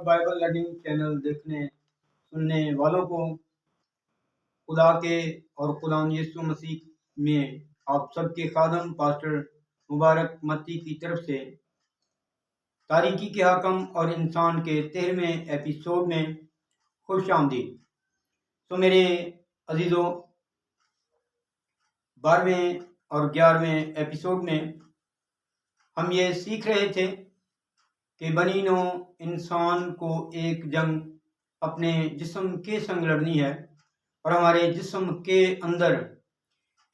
Bible learning channel دیکھنے سننے والوں کو خدا کے اور خدا یسوع مسیح میں آپ سب کے خادم پاسٹر مبارک متی کی طرف سے تاریکی کے حاکم اور انسان کے 13ویں ایپیسوڈ میں خوش آمدید۔ تو میرے عزیزوں، 12ویں اور 11ویں ایپیسوڈ میں ہم یہ سیکھ رہے تھے کہ بنی نوع انسان کو ایک جنگ اپنے جسم کے سنگ لڑنی ہے، اور ہمارے جسم کے اندر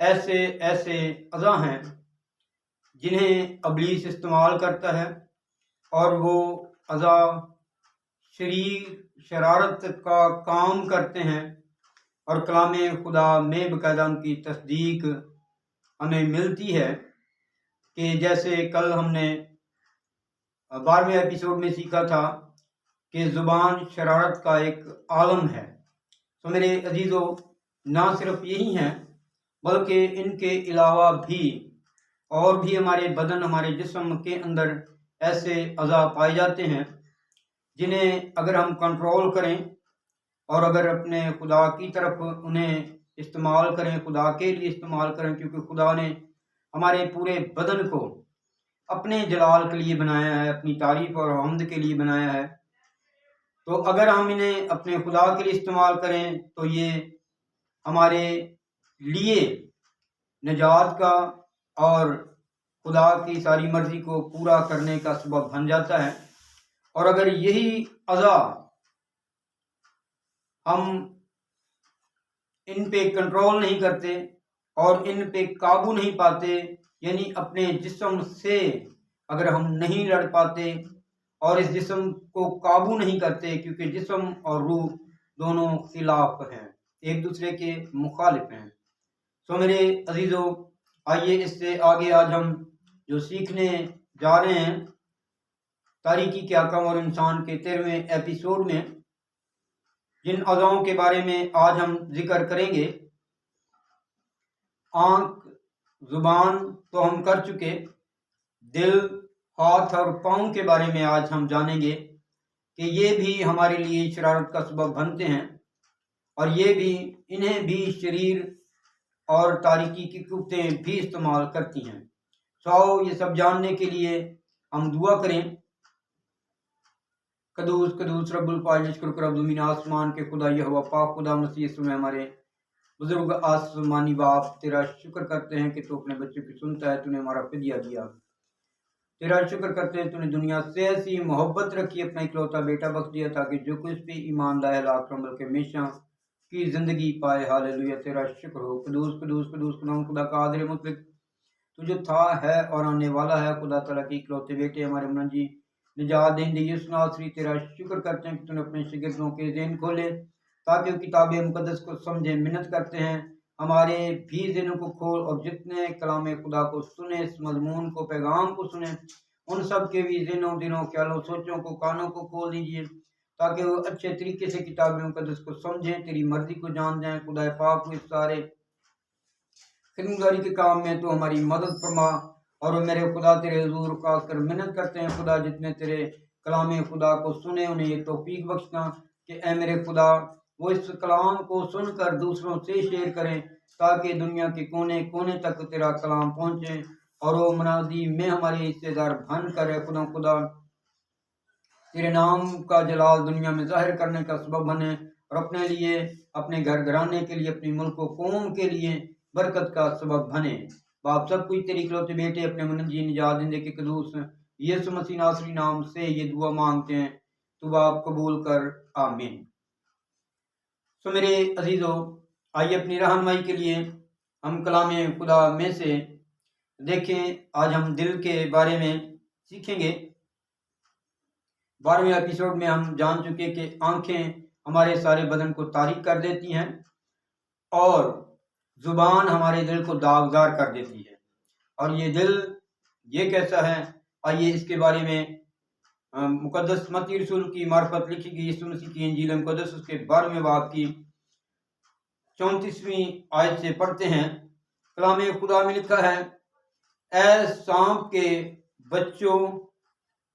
ایسے اعضاء ہیں جنہیں ابلیس استعمال کرتا ہے، اور وہ اعضاء شرارت کا کام کرتے ہیں، اور کلام خدا میں باقاعدہ ان کی تصدیق ہمیں ملتی ہے کہ جیسے کل ہم نے 12ویں ایپیسوڈ میں سیکھا تھا کہ زبان شرارت کا ایک عالم ہے۔ تو میرے عزیزوں، نہ صرف یہی ہیں بلکہ ان کے علاوہ بھی اور بھی ہمارے بدن، ہمارے جسم کے اندر ایسے اعضاء پائے جاتے ہیں جنہیں اگر ہم کنٹرول کریں اور اگر اپنے خدا کی طرف انہیں استعمال کریں، خدا کے لیے استعمال کریں، کیونکہ خدا نے ہمارے پورے بدن کو اپنے جلال کے لیے بنایا ہے، اپنی تعریف اور حمد کے لیے بنایا ہے، تو اگر ہم انہیں اپنے خدا کے لیے استعمال کریں تو یہ ہمارے لیے نجات کا اور خدا کی ساری مرضی کو پورا کرنے کا سبب بن جاتا ہے۔ اور اگر یہی اعضاء ہم ان پہ کنٹرول نہیں کرتے اور ان پہ قابو نہیں پاتے، یعنی اپنے جسم سے اگر ہم نہیں لڑ پاتے اور اس جسم کو قابو نہیں کرتے، کیونکہ جسم اور روح دونوں خلاف ہیں، ایک دوسرے کے مخالف ہیں۔ تو میرے عزیزوں، آئیے اس سے آگے آج ہم جو سیکھنے جا رہے ہیں تاریکی کے حاکم اور انسان کے 13ویں ایپیسوڈ میں جن اعضاؤں کے بارے میں آج ہم ذکر کریں گے، آنکھ، زبان تو ہم کر چکے، دل، ہاتھ اور پاؤں کے بارے میں آج ہم جانیں گے کہ یہ بھی ہمارے لیے شرارت کا سبب بنتے ہیں، اور انہیں بھی شریر اور تاریکی کی قوتیں بھی استعمال کرتی ہیں۔ سو یہ سب جاننے کے لیے ہم دعا کریں۔ قدوس قدوس رب الفاظ شکر رب زمین آسمان کے خدا یہوہ پاک خدا مسیح یسوع میں ہمارے بزرگ آسمانی باپ، تیرا شکر کرتے ہیں کہ تو اپنے بچوں کی سنتا ہے، تو نے ہمارا فدیہ دیا۔ تیرا شکر کرتے ہیں تو نے دنیا سے ایسی محبت رکھی، اپنا اکلوتا بیٹا بخش دیا تاکہ جو کچھ بھی ایمان لائے ہلاک نہ بلکہ ہمیشہ کی زندگی پائے۔ ہاللیلویہ، تیرا شکر ہو۔ قدوس قدوس قدوس خدا قادر مطلق، تو جو تھا ہے اور آنے والا ہے، خدا تعالیٰ کی اکلوتے بیٹے ہمارے منجی نجات دہندے یسوع ناصری، تیرا شکر کرتے ہیں کہ تو نے اپنے شاگردوں کے ذہن کھولے تاکہ وہ کتاب مقدس کو سمجھے۔ منت کرتے ہیں ہمارے بھی ذہنوں کو کھول، اور جتنے کلام خدا کو سنے، اس مضمون کو، پیغام کو سنے، ان سب کے بھی ذہنوں، دلوں، خیالوں، سوچوں کو، کانوں کو کھول دیجیے تاکہ وہ اچھے طریقے سے کتاب مقدس کو سمجھیں، تیری مرضی کو جان جائیں۔ خدا پاک کو اس سارے خدمتگاری کے کام میں تو ہماری مدد فرما، اور میرے خدا تیرے حضور خاص کر منت کرتے ہیں خدا جتنے تیرے کلام خدا کو سنے انہیں یہ توفیق بخشنا کہ اے میرے خدا وہ اس کلام کو سن کر دوسروں سے شیئر کریں تاکہ دنیا کے کونے کونے تک تیرا کلام پہنچے، اور وہ منادی میں ہمارے حصے دار بن کر خدا تیرے نام کا جلال دنیا میں ظاہر کرنے کا سبب بنے، اور اپنے لیے، اپنے گھر گھرانے کے لیے، اپنی ملک و قوم کے لیے برکت کا سبب بنے۔ باپ سب کچھ تیری اکلوتے بیٹے اپنے منجی نجات دہندے کے قدوس یسوع مسیح ناصری نام سے یہ دعا مانگتے ہیں، تو باپ قبول کر، آمین۔ تو میرے عزیزوں، آئیے اپنی رہنمائی کے لیے ہم کلام خدا میں سے دیکھیں۔ آج ہم دل کے بارے میں سیکھیں گے۔ 12ویں ایپیسوڈ میں ہم جان چکے کہ آنکھیں ہمارے سارے بدن کو تاریک کر دیتی ہیں، اور زبان ہمارے دل کو داغدار کر دیتی ہے۔ اور یہ دل یہ کیسا ہے، آئیے اس کے بارے میں مقدس متی رسول کی معرفت لکھی گئی یسوع مسیح کی انجیل مقدس اس کے 12ویں باب کی 34ویں آیت سے پڑھتے ہیں۔ کلام خدا میں لکھا ہے، اے سانپ کے بچوں،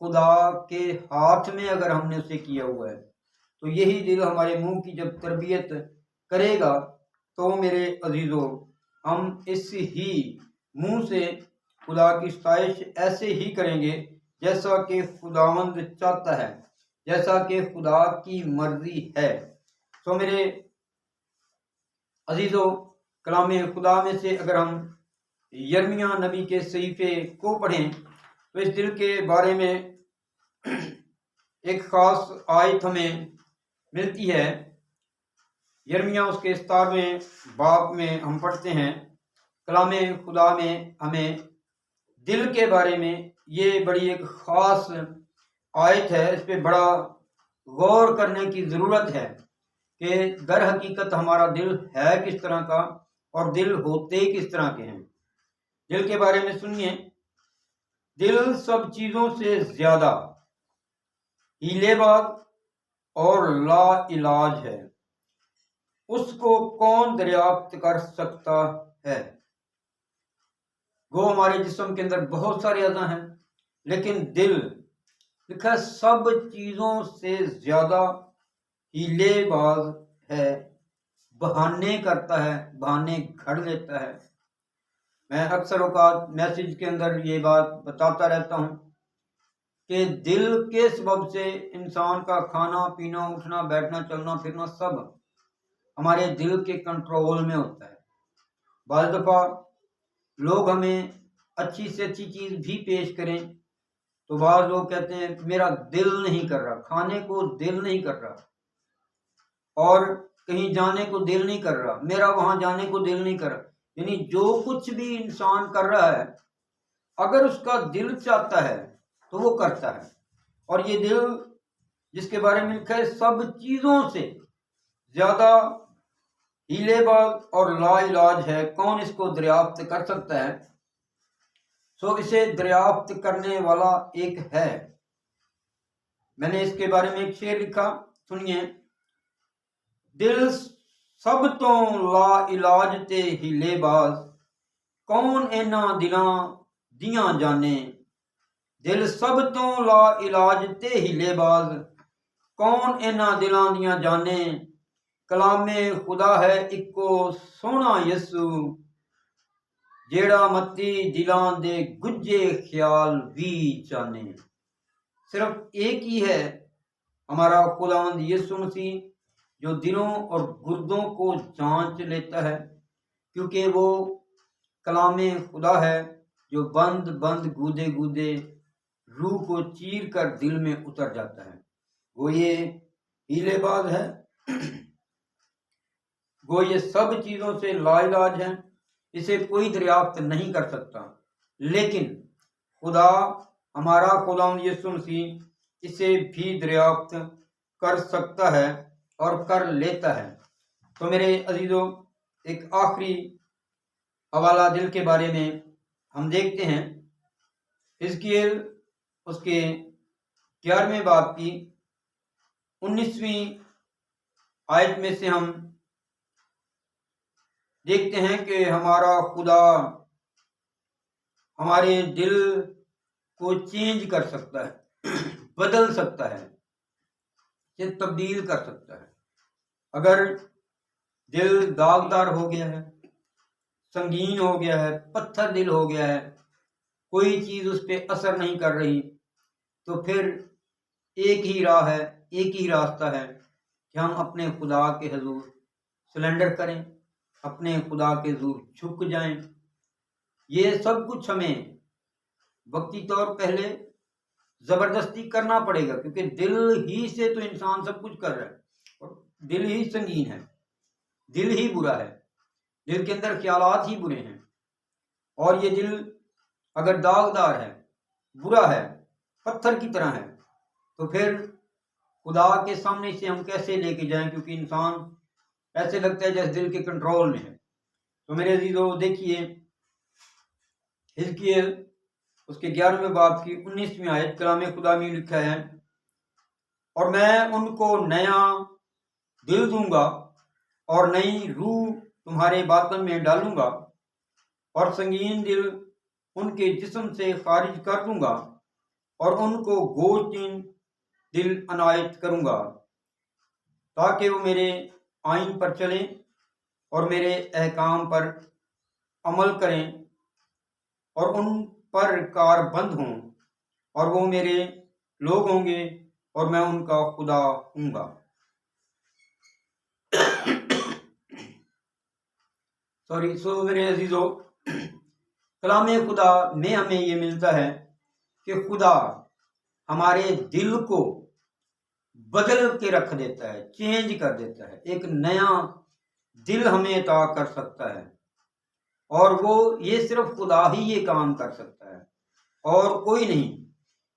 خدا کے ہاتھ میں اگر ہم نے اسے کیا ہوا ہے تو یہی دل ہمارے منہ کی جب تربیت کرے گا تو میرے عزیزو ہم اس ہی منہ سے خدا کی ستائش ایسے ہی کریں گے جیسا کہ خداوند چاہتا ہے، جیسا کہ خدا کی مرضی ہے۔ تو میرے عزیزو کلام خدا میں سے اگر ہم یرمیہ نبی کے صحیفے کو پڑھیں تو اس دل کے بارے میں ایک خاص آیت ہمیں ملتی ہے۔ یرمیہ اس کے 17ویں باب میں ہم پڑھتے ہیں، کلام خدا میں ہمیں دل کے بارے میں یہ بڑی ایک خاص آیت ہے، اس پہ بڑا غور کرنے کی ضرورت ہے کہ در حقیقت ہمارا دل ہے کس طرح کا اور دل ہوتے کس طرح کے ہیں۔ دل کے بارے میں سنیے، دل سب چیزوں سے زیادہ ہیلے باز اور لا علاج ہے، اس کو کون دریافت کر سکتا ہے؟ وہ ہمارے جسم کے اندر بہت سارے اعضاء ہیں، لیکن دل لکھا سب چیزوں سے زیادہ ہیلے باز ہے، بہانے کرتا ہے، بہانے گھڑ لیتا ہے۔ میں اکثر اوقات میسج کے اندر یہ بات بتاتا رہتا ہوں کہ دل کے سبب سے انسان کا کھانا پینا اٹھنا بیٹھنا چلنا پھرنا سب ہمارے دل کے کنٹرول میں ہوتا ہے۔ بعض دفعہ لوگ ہمیں اچھی سے اچھی چیز بھی پیش کریں تو بعض لوگ کہتے ہیں میرا دل نہیں کر رہا، کھانے کو دل نہیں کر رہا، اور کہیں جانے کو دل نہیں کر رہا، میرا وہاں جانے کو دل نہیں کر رہا۔ یعنی جو کچھ بھی انسان کر رہا ہے اگر اس کا دل چاہتا ہے تو وہ کرتا ہے، اور یہ دل جس کے بارے میں لکھا ہے سب چیزوں سے زیادہ ہیلے باز اور لا علاج ہے، کون اس کو دریافت کر سکتا ہے؟ سو اسے دریافت کرنے والا ایک ہے۔ میں نے اس کے بارے میں ایک شعر لکھا، سنیے، دل سب تو لا علاج تے ہیلے باز، کون انہاں دلاں دیاں جانے، دل سب تو لا علاج تے ہیلے باز، کون انہاں دلاں دیاں جانے، کلام خدا ہے اکو سونا یسو، جیڑا متی دلاں دے گجے خیال بھی جانے۔ صرف ایک ہی ہے ہمارا خداوند یسوع مسیح جو دلوں اور گردوں کو جانچ لیتا ہے، کیونکہ وہ کلام خدا ہے جو بند بند گودے گودے روح کو چیر کر دل میں اتر جاتا ہے۔ وہ یہ ہیلے باز ہے، وہ یہ سب چیزوں سے لا علاج ہے، اسے کوئی دریافت نہیں کر سکتا، لیکن خدا ہمارا خداوند یسوع مسیح اسے بھی دریافت کر سکتا ہے اور کر لیتا ہے۔ تو میرے عزیزو ایک آخری حوالہ دل کے بارے میں ہم دیکھتے ہیں، حزقیل اس کے 11ویں باب کی 19ویں آیت میں سے ہم دیکھتے ہیں کہ ہمارا خدا ہمارے دل کو چینج کر سکتا ہے، بدل سکتا ہے، اسے تبدیل کر سکتا ہے۔ اگر دل داغدار ہو گیا ہے، سنگین ہو گیا ہے، پتھر دل ہو گیا ہے، کوئی چیز اس پہ اثر نہیں کر رہی، تو پھر ایک ہی راہ ہے، ایک ہی راستہ ہے کہ ہم اپنے خدا کے حضور سلنڈر کریں، اپنے خدا کے حضور جھک جائیں۔ یہ سب کچھ ہمیں وقتی طور پہلے زبردستی کرنا پڑے گا، کیونکہ دل ہی سے تو انسان سب کچھ کر رہا ہے، اور دل ہی سنگین ہے، دل ہی برا ہے، دل کے اندر خیالات ہی برے ہیں، اور یہ دل اگر داغدار ہے، برا ہے، پتھر کی طرح ہے، تو پھر خدا کے سامنے سے ہم کیسے لے کے جائیں؟ کیونکہ انسان ایسے لگتا ہے جیسے دل کے کنٹرول میں ہے۔ تو میرے عزیزو دیکھیے حزقیل اس کے 11ویں باب کی 19ویں آیت، کلام خدا میں لکھا ہے، اور میں ان کو نیا دل دوں گا اور نئی روح تمہارے باطن میں ڈالوں گا، اور سنگین دل ان کے جسم سے خارج کر دوں گا، اور ان کو گوشتین دل عنایت کروں گا، تاکہ وہ میرے آئین پر چلیں اور میرے احکام پر عمل کریں اور ان پر کار بند ہوں، اور وہ میرے لوگ ہوں گے اور میں ان کا خدا ہوں گا۔ میرے عزیزو، کلام خدا میں ہمیں یہ ملتا ہے کہ خدا ہمارے دل کو بدل کے رکھ دیتا ہے، چینج کر دیتا ہے، ایک نیا دل ہمیں عطا کر سکتا ہے، اور وہ یہ صرف خدا ہی یہ کام کر سکتا ہے اور کوئی نہیں۔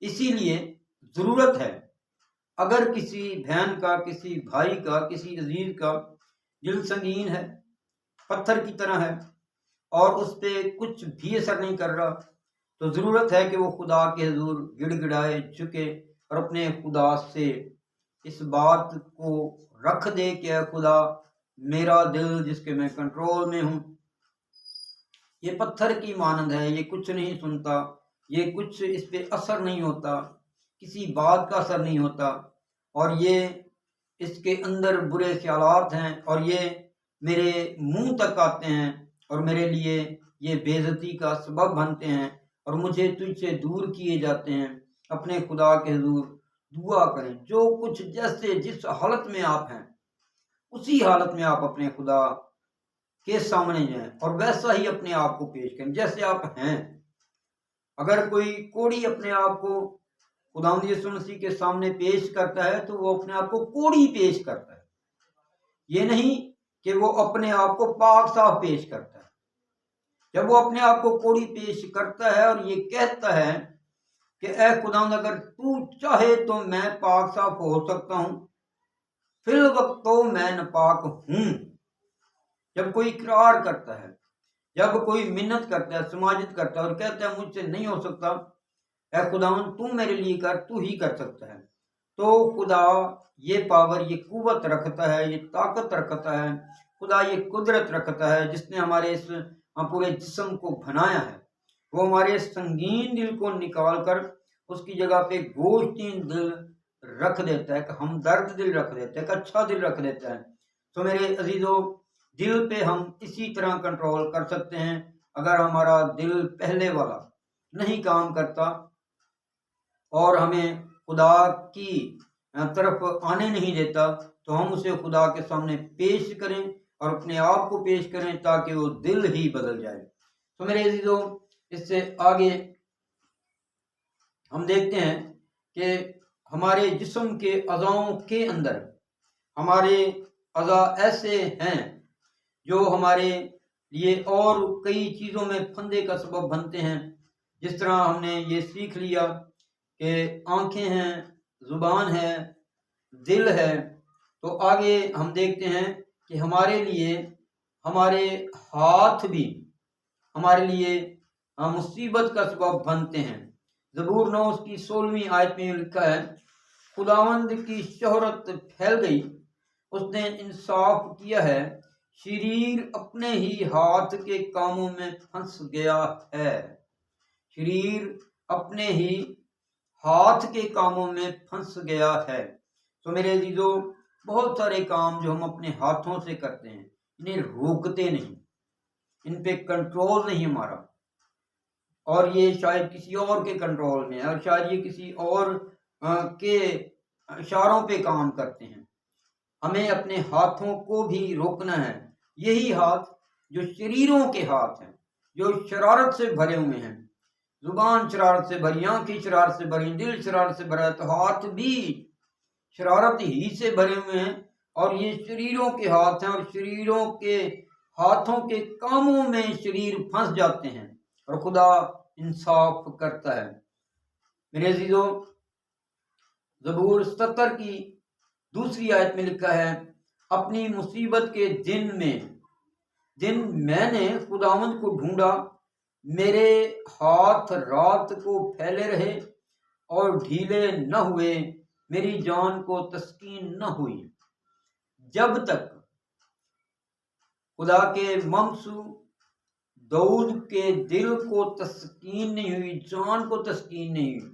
اسی لیے ضرورت ہے، اگر کسی بہن کا، کسی بھائی کا، کسی عزیز کا دل سنگین ہے، پتھر کی طرح ہے، اور اس پہ کچھ بھی اثر نہیں کر رہا، تو ضرورت ہے کہ وہ خدا کے حضور گڑ گڑائے، جھکے اور اپنے خدا سے اس بات کو رکھ دے کہ اے خدا، میرا دل جس کے میں کنٹرول میں ہوں، یہ پتھر کی مانند ہے، یہ کچھ نہیں سنتا، یہ کچھ اس پہ اثر نہیں ہوتا، کسی بات کا اثر نہیں ہوتا، اور یہ اس کے اندر برے خیالات ہیں، اور یہ میرے منہ تک آتے ہیں اور میرے لیے یہ بے عزتی کا سبب بنتے ہیں، اور مجھے تجھ سے دور کیے جاتے ہیں۔ اپنے خدا کے حضور دعا کریں، جو کچھ جیسے جس حالت میں آپ ہیں اسی حالت میں آپ اپنے خدا کے سامنے جائیں اور ویسا ہی اپنے آپ کو پیش کریں جیسے آپ ہیں۔ اگر کوئی کوڑی اپنے آپ کو خداوند یسوع مسیح کے سامنے پیش کرتا ہے تو وہ اپنے آپ کو کوڑی پیش کرتا ہے، یہ نہیں کہ وہ اپنے آپ کو پاک صاف پیش کرتا ہے۔ جب وہ اپنے آپ کو کوڑی پیش کرتا ہے اور یہ کہتا ہے کہ اے خداوند، اگر تو چاہے تو میں پاک صاف ہو سکتا ہوں، فی الوقت تو میں ناپاک ہوں۔ جب کوئی اقرار کرتا ہے، جب کوئی منت کرتا ہے، سماجت کرتا ہے اور کہتا ہے مجھ سے نہیں ہو سکتا، اے خداوند تو میرے لیے کر، تو ہی کر سکتا ہے، تو خدا یہ پاور، یہ قوت رکھتا ہے، یہ طاقت رکھتا ہے، خدا یہ قدرت رکھتا ہے جس نے ہمارے اس پورے جسم کو بنایا ہے۔ وہ ہمارے سنگین دل کو نکال کر اس کی جگہ پہ گوشتین دل رکھ دیتا ہے، ایک ہمدرد دل رکھ دیتا ہے، ایک اچھا دل رکھ دیتا ہے۔ تو میرے عزیزو، دل پہ ہم اسی طرح کنٹرول کر سکتے ہیں۔ اگر ہمارا دل پہلے والا نہیں کام کرتا اور ہمیں خدا کی طرف آنے نہیں دیتا، تو ہم اسے خدا کے سامنے پیش کریں اور اپنے آپ کو پیش کریں تاکہ وہ دل ہی بدل جائے۔ تو میرے عزیزو، اس سے آگے ہم دیکھتے ہیں کہ ہمارے جسم کے اعضاؤں کے اندر ہمارے اعضاء ایسے ہیں جو ہمارے لیے اور کئی چیزوں میں پھندے کا سبب بنتے ہیں۔ جس طرح ہم نے یہ سیکھ لیا کہ آنکھیں ہیں، زبان ہے، دل ہے، تو آگے ہم دیکھتے ہیں کہ ہمارے لیے ہمارے ہاتھ بھی ہمارے لیے مصیبت کا سبب بنتے ہیں۔ زبور 9 اس کی 16ویں آیت میں لکھا ہے، خداوند کی شہرت پھیل گئی، اس نے انصاف کیا ہے، شریر اپنے ہی ہاتھ کے کاموں میں پھنس گیا ہے۔ شریر اپنے ہی ہاتھ کے کاموں میں پھنس گیا ہے۔ تو میرے عزیزو، بہت سارے کام جو ہم اپنے ہاتھوں سے کرتے ہیں، انہیں روکتے نہیں، ان پہ کنٹرول نہیں ہمارا، اور یہ شاید کسی اور کے کنٹرول میں ہے، اور شاید یہ کسی اور کے اشاروں پہ کام کرتے ہیں۔ ہمیں اپنے ہاتھوں کو بھی روکنا ہے۔ یہی ہاتھ جو شریروں کے ہاتھ ہیں، جو شرارت سے بھرے ہوئے ہیں، زبان شرارت سے بھری، آنکھیں شرارت سے بھری، دل شرارت سے بھرا ہے، تو ہاتھ بھی شرارت ہی سے بھرے ہوئے ہیں، اور یہ شریروں کے ہاتھ ہیں، اور شریروں کے ہاتھوں کے کاموں میں شریر پھنس جاتے ہیں، اور خدا انصاف کرتا ہے۔ میرے عزیزو، زبور 70 کی 2 آیت میں لکھا ہے، اپنی مصیبت کے دن میں نے خداوند کو ڈھونڈا، میرے ہاتھ رات کو پھیلے رہے اور ڈھیلے نہ ہوئے، میری جان کو تسکین نہ ہوئی۔ جب تک خدا کے ممسو داؤد کے دل کو تسکین نہیں ہوئی، جان کو تسکین نہیں ہوئی،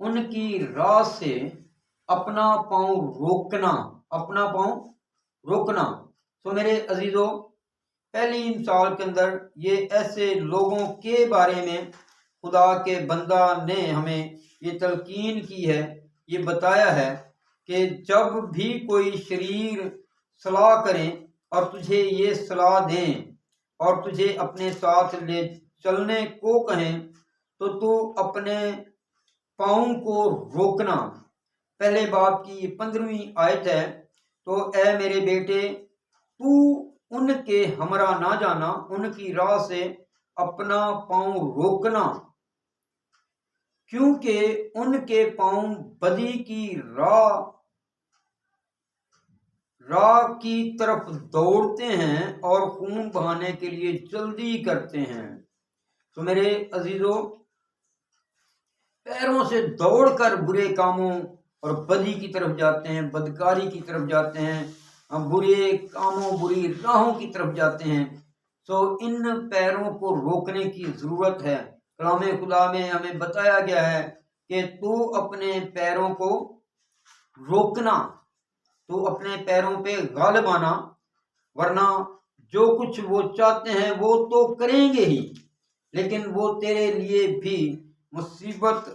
ان کی راہ سے اپنا پاؤں روکنا، اپنا پاؤں روکنا۔ تو میرے عزیزو، پہلی مثال کے اندر یہ ایسے لوگوں کے بارے میں خدا کے بندہ نے ہمیں یہ تلقین کی ہے، یہ بتایا ہے کہ جب بھی کوئی شریر صلاح کریں اور تجھے یہ صلاح دیں اور تجھے اپنے ساتھ لے چلنے کو کہیں تو اپنے پاؤں کو روکنا۔ پہلے باب کی یہ 15ویں آیت ہے۔ تو اے میرے بیٹے، تو ان کے ہمراہ نہ جانا، ان کی راہ سے اپنا پاؤں روکنا، کیونکہ ان کے پاؤں بدی کی راہ کی طرف دوڑتے ہیں اور خون بہانے کے لیے جلدی کرتے ہیں۔ تو میرے عزیزو، پیروں سے دوڑ کر برے کاموں اور بدی کی طرف جاتے ہیں، بدکاری کی طرف جاتے ہیں، برے کاموں بری راہوں کی طرف جاتے ہیں۔ تو ان پیروں کو روکنے کی ضرورت ہے۔ کلام خدا میں ہمیں بتایا گیا ہے کہ تو اپنے پیروں کو روکنا، تو اپنے پیروں پہ غالب آنا، ورنہ جو کچھ وہ چاہتے ہیں وہ تو کریں گے ہی، لیکن وہ تیرے لیے بھی مصیبت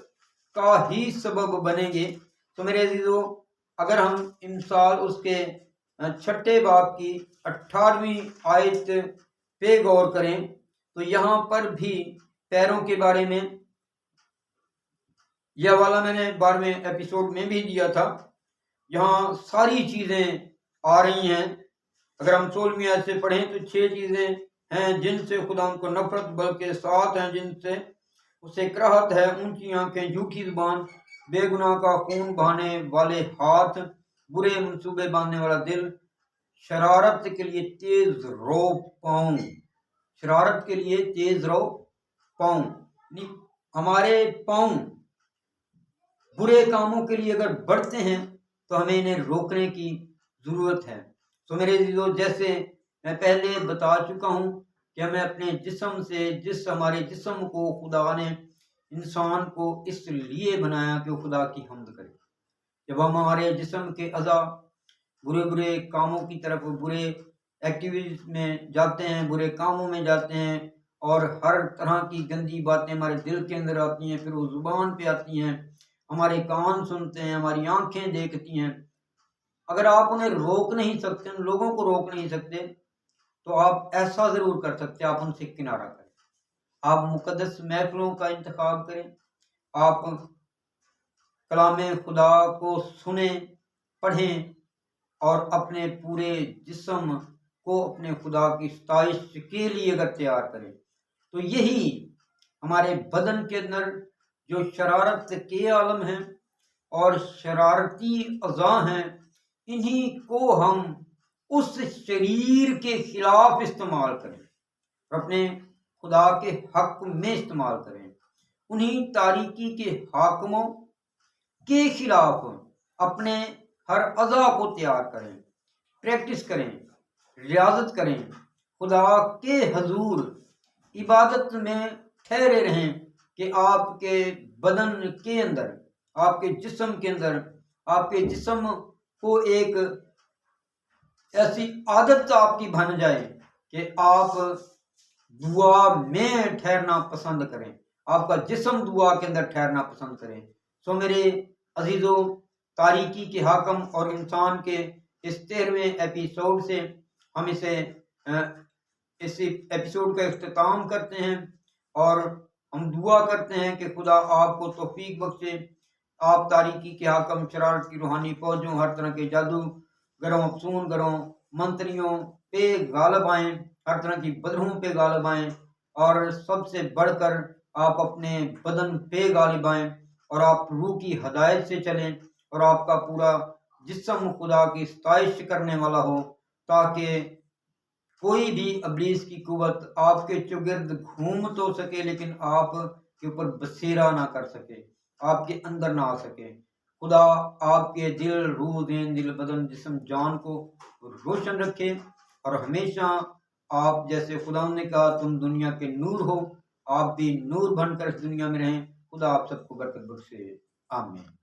کا ہی سبب بنیں گے۔ تو میرے عزیزو، اگر ہم امثال اس کے 6 باب کی 18ویں آیت پہ غور کریں تو یہاں پر بھی پیروں کے بارے میں یہ حوالہ میں نے 12ویں ایپیسوڈ میں بھی دیا تھا۔ یہاں ساری چیزیں آ رہی ہیں۔ اگر ہم 16ویں آیت سے پڑھیں تو 6 چیزیں ہیں جن سے خدا ان کو نفرت، بلکہ 7 ہیں جن سے اسے کراہت ہے: اونچی آنکھیں، جھوٹی زبان، بے گناہ کا خون بہانے والے ہاتھ، برے منصوبے باندھنے والا دل، شرارت کے لیے تیز رو پاؤں، شرارت کے لیے تیز رو پاؤں۔ ہمارے پاؤں برے کاموں کے لیے اگر بڑھتے ہیں تو ہمیں انہیں روکنے کی ضرورت ہے۔ تو میرے عزیزو، جیسے میں پہلے بتا چکا ہوں کہ ہمیں اپنے جسم سے، ہمارے جسم کو خدا نے انسان کو اس لیے بنایا کہ وہ خدا کی حمد کرے۔ جب ہم ہمارے جسم کے اعضاء برے کاموں کی طرف، برے ایکٹیویٹیز میں جاتے ہیں، برے کاموں میں جاتے ہیں، اور ہر طرح کی گندی باتیں ہمارے دل کے اندر آتی ہیں، پھر وہ زبان پہ آتی ہیں، ہمارے کان سنتے ہیں، ہماری آنکھیں دیکھتی ہیں۔ اگر آپ انہیں روک نہیں سکتے، ان لوگوں کو روک نہیں سکتے، تو آپ ایسا ضرور کر سکتے، آپ ان سے کنارہ کریں، آپ مقدس محفلوں کا انتخاب کریں، آپ کلام خدا کو سنیں، پڑھیں، اور اپنے پورے جسم کو اپنے خدا کی ستائش کے لیے اگر تیار کریں تو یہی ہمارے بدن کے اندر جو شرارت کے عالم ہیں اور شرارتی اعضاء ہیں، انہی کو ہم اس شریر کے خلاف استعمال کریں، اپنے خدا کے حق میں استعمال کریں، انہی تاریکی کے حاکموں کے خلاف اپنے ہر اعضاء کو تیار کریں، پریکٹس کریں، ریاضت کریں، خدا کے حضور عبادت میں ٹھہرے رہیں کہ آپ کے بدن کے اندر، آپ کے جسم کے اندر، آپ کے جسم کو ایک ایسی عادت آپ کی بن جائے کہ آپ دعا میں ٹھہرنا پسند کریں، آپ کا جسم دعا کے اندر ٹھہرنا پسند کریں۔ سو میرے عزیزو، تاریکی کے حاکم اور انسان کے اس 13ویں ایپیسوڈ سے ہم اس ایپیسوڈ کا اختتام کرتے ہیں، اور ہم دعا کرتے ہیں کہ خدا آپ کو توفیق بخشے، آپ تاریکی کے حاکم، شرارت کی روحانی فوجوں، ہر طرح کے جادو گروں، افسون گروں، منتریوں پہ غالب آئیں، ہر طرح کی بدروہوں پہ غالب آئیں، اور سب سے بڑھ کر آپ اپنے بدن پہ غالب آئیں، اور آپ روح کی ہدایت سے چلیں، اور آپ کا پورا جسم خدا کی ستائش کرنے والا ہو، تاکہ کوئی بھی ابلیس کی قوت آپ کے چگرد گھوم تو سکے لیکن آپ کے اوپر بسیرا نہ کر سکے، آپ کے اندر نہ آ سکے۔ خدا آپ کے دل، روح، ذہن، دل، بدن، جسم، جان کو روشن رکھے، اور ہمیشہ آپ جیسے خدا نے کہا تم دنیا کے نور ہو، آپ بھی نور بن کر اس دنیا میں رہیں۔ خدا آپ سب کو برکت بخشے۔ آمین.